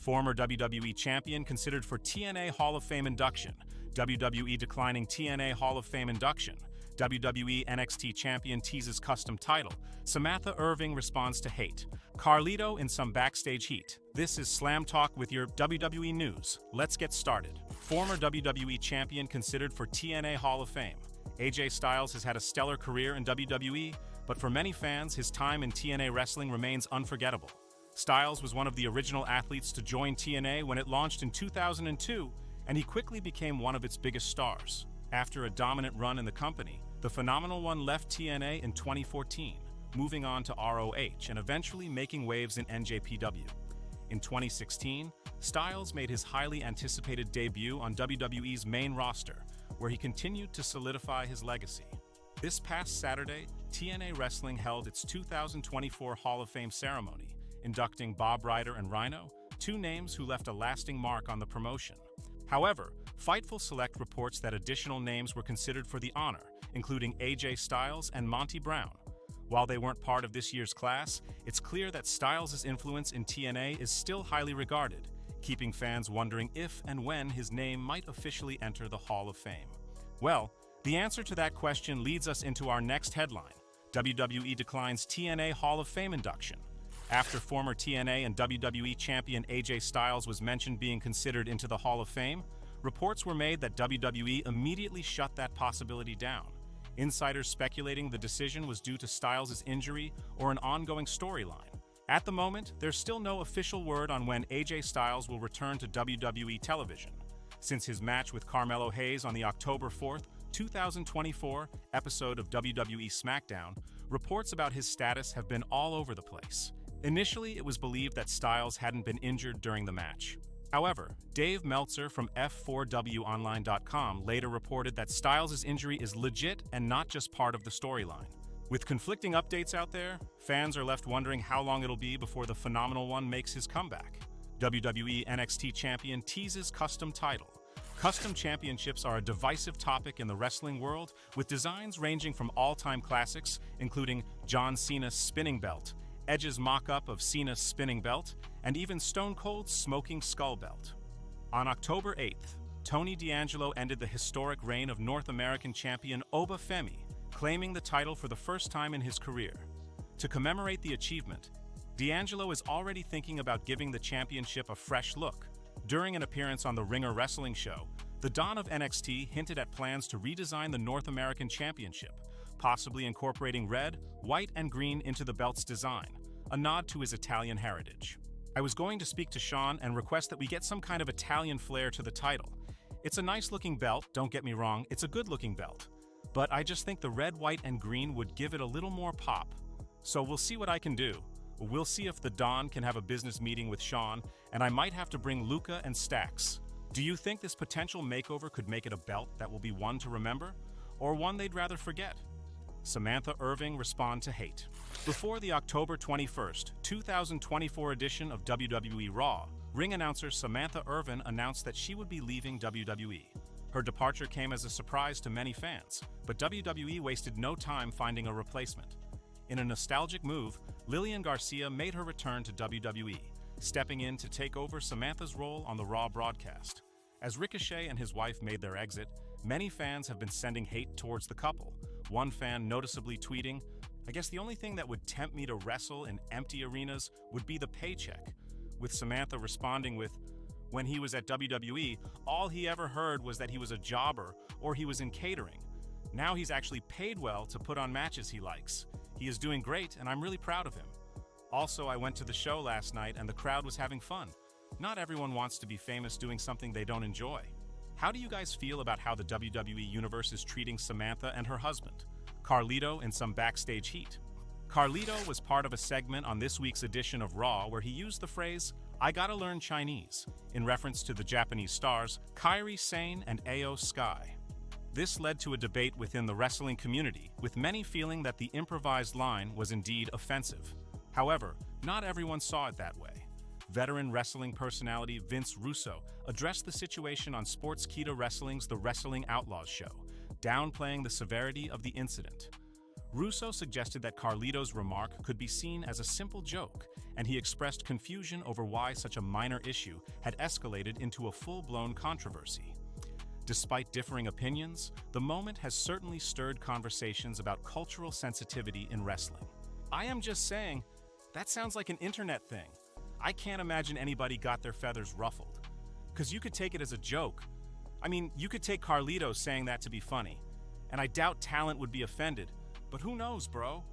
Former WWE Champion considered for TNA Hall of Fame induction. WWE declining TNA Hall of Fame induction. WWE NXT Champion teases custom title. Samantha Irvin responds to hate. Carlito in some backstage heat. This is Slam Talk with your WWE news. Let's get started. Former WWE Champion considered for TNA Hall of Fame. AJ Styles has had a stellar career in WWE, but for many fans, his time in TNA wrestling remains unforgettable. Styles was one of the original athletes to join TNA when it launched in 2002, and he quickly became one of its biggest stars. After a dominant run in the company, the Phenomenal One left TNA in 2014, moving on to ROH and eventually making waves in NJPW. In 2016, Styles made his highly anticipated debut on WWE's main roster, where he continued to solidify his legacy. This past Saturday, TNA Wrestling held its 2024 Hall of Fame ceremony, inducting Bob Ryder and Rhino, two names who left a lasting mark on the promotion. However, Fightful Select reports that additional names were considered for the honor, including AJ Styles and Monty Brown. While they weren't part of this year's class, it's clear that Styles' influence in TNA is still highly regarded, keeping fans wondering if and when his name might officially enter the Hall of Fame. Well, the answer to that question leads us into our next headline. WWE declines TNA Hall of Fame induction. After former TNA and WWE champion AJ Styles was mentioned being considered into the Hall of Fame, reports were made that WWE immediately shut that possibility down. Insiders speculating the decision was due to Styles' injury or an ongoing storyline. At the moment, there's still no official word on when AJ Styles will return to WWE television. Since his match with Carmelo Hayes on the October 4th, 2024 episode of WWE SmackDown, reports about his status have been all over the place. Initially, it was believed that Styles hadn't been injured during the match. However, Dave Meltzer from F4WOnline.com later reported that Styles' injury is legit and not just part of the storyline. With conflicting updates out there, fans are left wondering how long it'll be before the Phenomenal One makes his comeback. WWE NXT Champion teases custom title. Custom championships are a divisive topic in the wrestling world, with designs ranging from all-time classics, including John Cena's spinning belt, Edge's mock-up of Cena's spinning belt, and even Stone Cold's smoking skull belt. On October 8th, Tony D'Angelo ended the historic reign of North American champion Oba Femi, claiming the title for the first time in his career. To commemorate the achievement, D'Angelo is already thinking about giving the championship a fresh look. During an appearance on the Ringer Wrestling Show, the Don of NXT hinted at plans to redesign the North American Championship, possibly incorporating red, white, and green into the belt's design, a nod to his Italian heritage. I was going to speak to Sean and request that we get some kind of Italian flair to the title. It's a nice-looking belt, don't get me wrong, it's a good-looking belt. But I just think the red, white, and green would give it a little more pop. So we'll see what I can do. We'll see if the Don can have a business meeting with Sean, and I might have to bring Luca and Stax. Do you think this potential makeover could make it a belt that will be one to remember, or one they'd rather forget? Samantha Irvin respond to hate. Before the October 21st, 2024 edition of WWE Raw, ring announcer Samantha Irvin announced that she would be leaving WWE. Her departure came as a surprise to many fans, but WWE wasted no time finding a replacement. In a nostalgic move, Lillian Garcia made her return to WWE, stepping in to take over Samantha's role on the Raw broadcast. As Ricochet and his wife made their exit, many fans have been sending hate towards the couple. One fan noticeably tweeting, "I guess the only thing that would tempt me to wrestle in empty arenas would be the paycheck," with Samantha responding with, "When he was at WWE, all he ever heard was that he was a jobber or he was in catering. Now he's actually paid well to put on matches he likes. He is doing great and I'm really proud of him. Also, I went to the show last night and the crowd was having fun. Not everyone wants to be famous doing something they don't enjoy." How do you guys feel about how the WWE Universe is treating Samantha and her husband, Carlito, in some backstage heat? Carlito was part of a segment on this week's edition of Raw where he used the phrase, "I gotta learn Chinese," in reference to the Japanese stars Kairi Sane and Io Sky. This led to a debate within the wrestling community, with many feeling that the improvised line was indeed offensive. However, not everyone saw it that way. Veteran wrestling personality Vince Russo addressed the situation on Sportskeeda Wrestling's The Wrestling Outlaws show, downplaying the severity of the incident. Russo suggested that Carlito's remark could be seen as a simple joke, and he expressed confusion over why such a minor issue had escalated into a full-blown controversy. Despite differing opinions, the moment has certainly stirred conversations about cultural sensitivity in wrestling. I am just saying, that sounds like an internet thing. I can't imagine anybody got their feathers ruffled. Because you could take it as a joke. I mean, you could take Carlito saying that to be funny. And I doubt talent would be offended. But who knows, bro?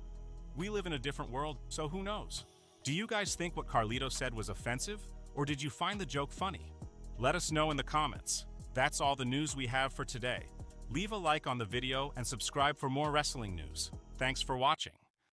We live in a different world, so who knows? Do you guys think what Carlito said was offensive? Or did you find the joke funny? Let us know in the comments. That's all the news we have for today. Leave a like on the video and subscribe for more wrestling news. Thanks for watching.